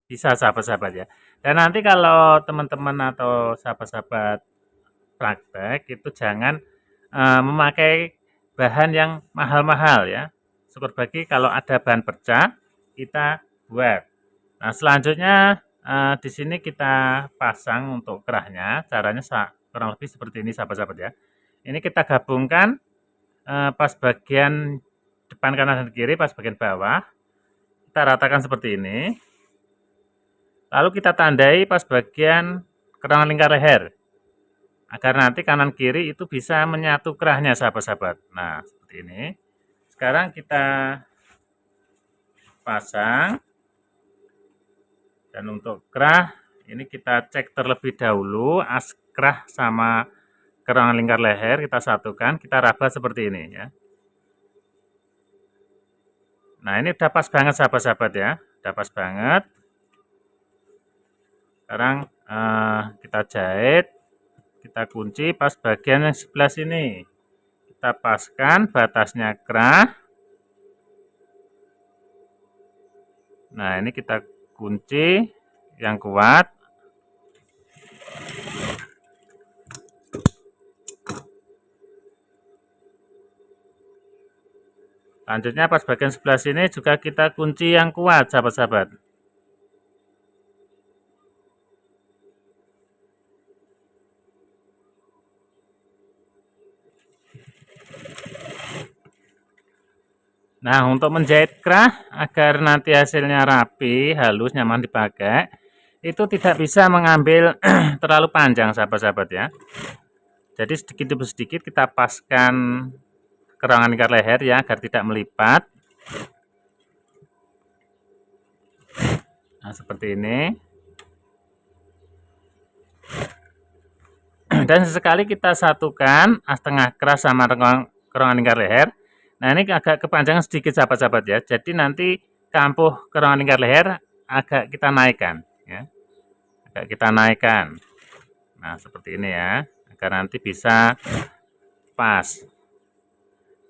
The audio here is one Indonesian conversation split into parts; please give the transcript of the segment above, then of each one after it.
bisa sahabat-sahabat ya. Dan nanti kalau teman-teman atau sahabat-sahabat praktek itu jangan memakai bahan yang mahal-mahal ya. Seperti kalau ada bahan pecah kita buat. Nah, selanjutnya di sini kita pasang untuk kerahnya. Caranya kurang lebih seperti ini sahabat-sahabat ya. Ini kita gabungkan pas bagian depan kanan dan kiri, pas bagian bawah. Kita ratakan seperti ini. Lalu kita tandai pas bagian kerang lingkar leher. Agar nanti kanan kiri itu bisa menyatu kerahnya sahabat-sahabat. Nah, seperti ini. Sekarang kita pasang. Dan untuk kerah, ini kita cek terlebih dahulu as kerah sama kerang lingkar leher kita satukan, kita raba seperti ini ya. Nah, ini udah pas banget sahabat-sahabat ya, udah pas banget. Sekarang kita jahit, kita kunci pas bagian yang sebelah sini. Kita paskan batasnya kerah. Nah, ini kita kunci yang kuat. Lanjutnya pas bagian sebelah sini juga kita kunci yang kuat sahabat-sahabat. Nah, untuk menjahit kerah agar nanti hasilnya rapi, halus, nyaman dipakai, itu tidak bisa mengambil terlalu panjang sahabat-sahabat ya. Jadi sedikit demi sedikit kita paskan kerangan lingkar leher ya agar tidak melipat. Nah, seperti ini. Dan sesekali kita satukan setengah keras sama kerangan lingkar leher. Nah, ini agak kepanjangan sedikit sahabat-sahabat ya. Jadi nanti kampuh kerangan lingkar leher agak kita naikkan ya. Agak kita naikkan. Nah, seperti ini ya. Agar nanti bisa pas.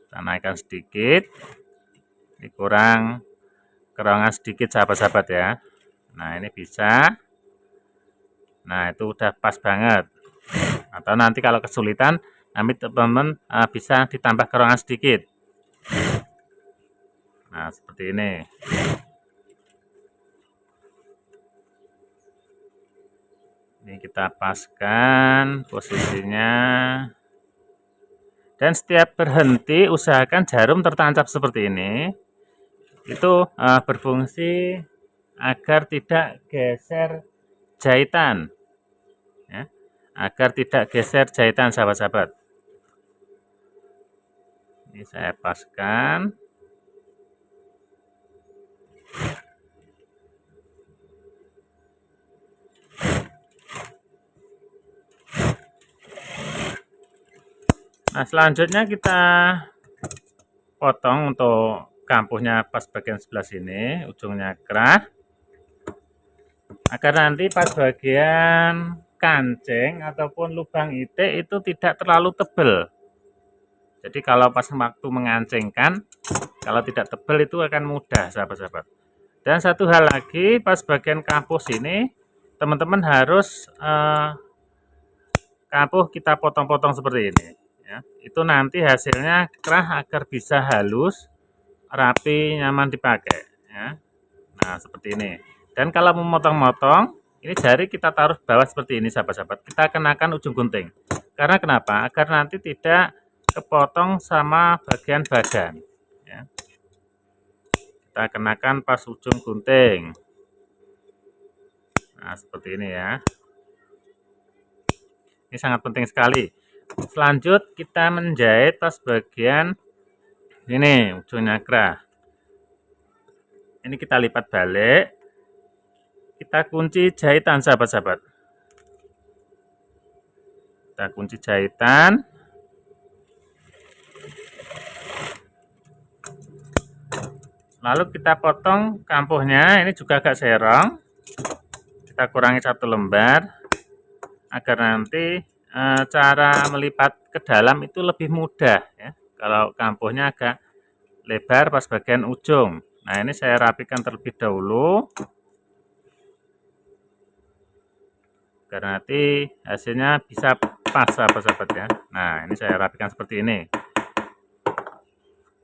Kita naikkan sedikit. Ini kurang kerongan sedikit sahabat-sahabat ya. Nah, ini bisa. Nah, itu udah pas banget. Atau nanti kalau kesulitan, nanti teman-teman bisa ditambah kerongan sedikit. Nah, seperti ini. Ini kita paskan posisinya. Dan setiap berhenti, usahakan jarum tertancap seperti ini. Itu berfungsi agar tidak geser jahitan. Ya, agar tidak geser jahitan sahabat-sahabat. Ini saya paskan. Nah, selanjutnya kita potong untuk kampuhnya pas bagian sebelah sini, ujungnya kerah. Agar nanti pas bagian kancing ataupun lubang itik itu tidak terlalu tebal. Jadi kalau pas waktu mengancingkan, kalau tidak tebal itu akan mudah sahabat-sahabat. Dan satu hal lagi, pas bagian kampuh sini, teman-teman harus kampuh kita potong-potong seperti ini. Ya, itu nanti hasilnya kerah agar bisa halus, rapi, nyaman dipakai. Ya. Nah, seperti ini. Dan kalau memotong-motong, ini jari kita taruh bawah seperti ini sahabat-sahabat. Kita kenakan ujung gunting. Karena kenapa? Agar nanti tidak kepotong sama bagian badan. Ya. Kita kenakan pas ujung gunting. Nah, seperti ini ya. Ini sangat penting sekali. Selanjut kita menjahit pas bagian ini ujungnya kerah. Ini kita lipat balik. Kita kunci jahitan sahabat-sahabat. Kita kunci jahitan. Lalu kita potong kampuhnya. Ini juga agak serong. Kita kurangi 1 lembar agar nanti cara melipat ke dalam itu lebih mudah ya. Kalau kampuhnya agak lebar pas bagian ujung. Nah, ini saya rapikan terlebih dahulu. agar nanti hasilnya bisa pas sahabat-sahabat ya. Nah, ini saya rapikan seperti ini.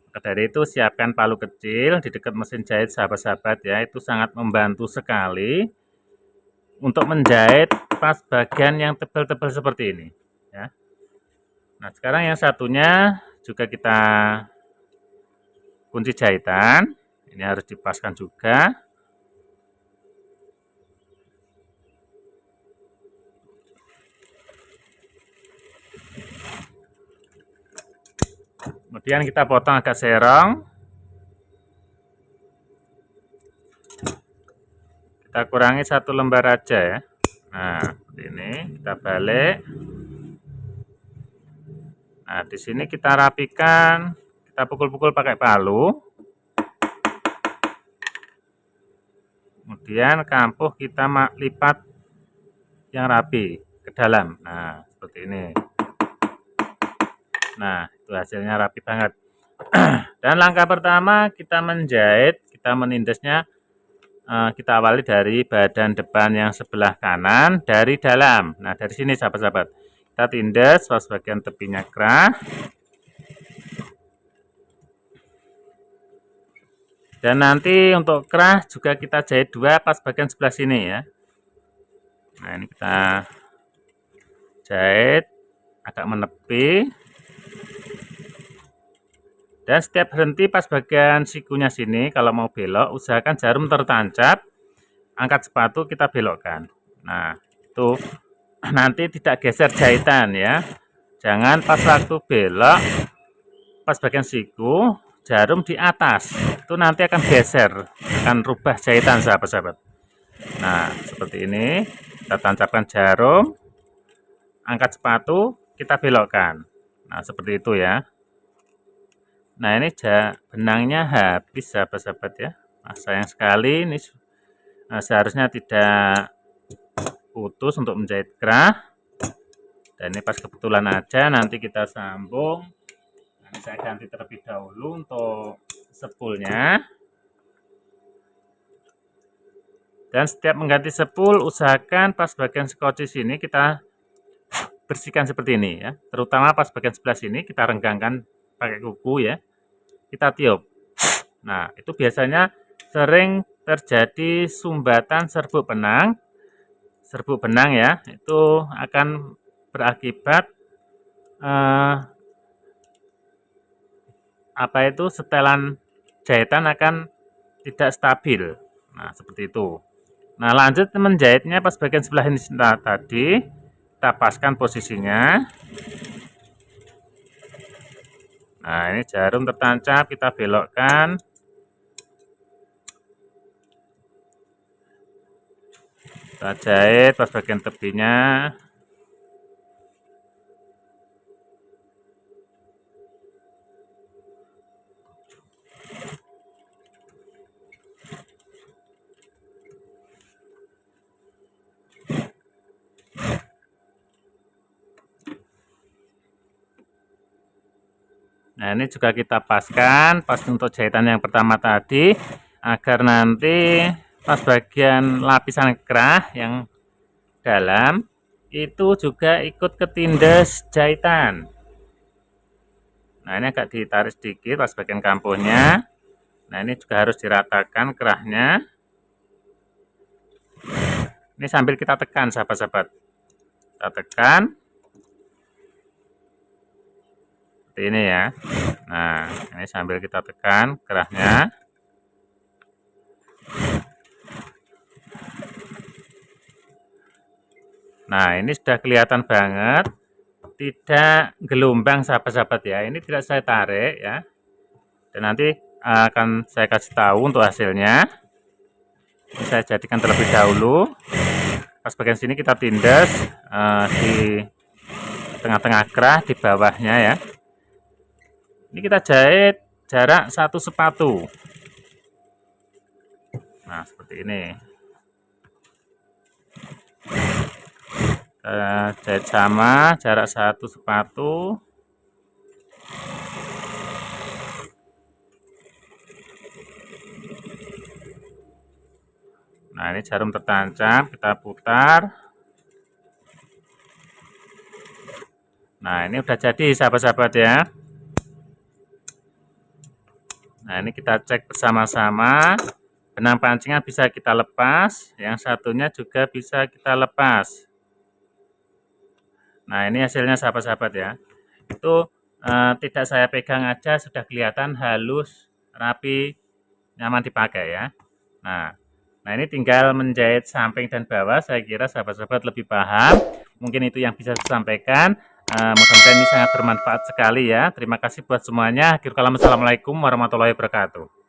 Maka dari itu siapkan palu kecil di dekat mesin jahit sahabat-sahabat ya, itu sangat membantu sekali untuk menjahit pas bagian yang tebal-tebal seperti ini ya. Nah, sekarang yang satunya juga kita kunci jahitan. Ini harus dipaskan juga. Kemudian kita potong agak serong. Kita kurangi 1 lembar aja ya. Nah, seperti ini kita balik. Nah, di sini kita rapikan, kita pukul-pukul pakai palu. Kemudian kampuh kita lipat yang rapi ke dalam. Nah, seperti ini. Nah, itu hasilnya rapi banget. Dan langkah pertama kita menjahit, kita menindasnya, kita awali dari badan depan yang sebelah kanan dari dalam. Nah, dari sini sahabat-sahabat, kita tindas pas bagian tepinya kerah. Dan nanti untuk kerah juga kita jahit 2 pas bagian sebelah sini ya. Nah, ini kita jahit agak menepi. Dan setiap berhenti pas bagian sikunya sini, kalau mau belok, usahakan jarum tertancap, angkat sepatu kita belokkan. Nah, itu nanti tidak geser jahitan ya. Jangan pas waktu belok, pas bagian siku, jarum di atas. Itu nanti akan geser, akan rubah jahitan sahabat-sahabat. Nah, seperti ini, kita tancapkan jarum, angkat sepatu, kita belokkan. Nah, seperti itu ya. Nah, ini benangnya habis sahabat-sahabat ya. Nah, sayang sekali ini seharusnya tidak putus untuk menjahit kerah. Dan ini pas kebetulan aja, nanti kita sambung. Nah, saya ganti terlebih dahulu untuk sepulnya. Dan setiap mengganti sepul, usahakan pas bagian skoci sini kita bersihkan seperti ini ya. Terutama pas bagian sebelah sini kita renggangkan pakai kuku ya, kita tiup. Nah, itu biasanya sering terjadi sumbatan serbuk benang ya, itu akan berakibat setelan jahitan akan tidak stabil. Nah, seperti itu. Nah, lanjut menjahitnya pas bagian sebelah ini tadi, kita paskan posisinya. Nah, ini jarum tertancap, kita belokkan. Kita jahit pas bagian tepinya. Nah, ini juga kita paskan pas untuk jahitan yang pertama tadi, agar nanti pas bagian lapisan kerah yang dalam itu juga ikut ketindas jahitan. Nah, ini agak ditarik sedikit pas bagian kampuhnya. Nah, ini juga harus diratakan kerahnya. Ini sambil kita tekan sahabat-sahabat. Kita tekan. Seperti ini ya. Nah, ini sambil kita tekan kerahnya. Nah, ini sudah kelihatan banget tidak gelombang sahabat-sahabat ya. Ini tidak saya tarik ya. Dan nanti akan saya kasih tahu untuk hasilnya. Ini saya jadikan terlebih dahulu. Pas bagian sini kita tindas di tengah-tengah kerah di bawahnya ya. Ini kita jahit jarak 1 sepatu. Nah, seperti ini. Jahit sama jarak 1 sepatu. Nah, ini jarum tertancap, kita putar. Nah, ini udah jadi sahabat-sahabat ya. Nah, ini kita cek bersama-sama. Benang pancingan bisa kita lepas, yang satunya juga bisa kita lepas. Nah, ini hasilnya sahabat-sahabat ya. Itu tidak saya pegang aja sudah kelihatan halus, rapi, nyaman dipakai ya. Nah ini tinggal menjahit samping dan bawah. Saya kira sahabat-sahabat lebih paham. Mungkin itu yang bisa saya sampaikan. Mudah-mudahan ini sangat bermanfaat sekali ya. Terima kasih buat semuanya. Akhir kalam, assalamualaikum warahmatullahi wabarakatuh.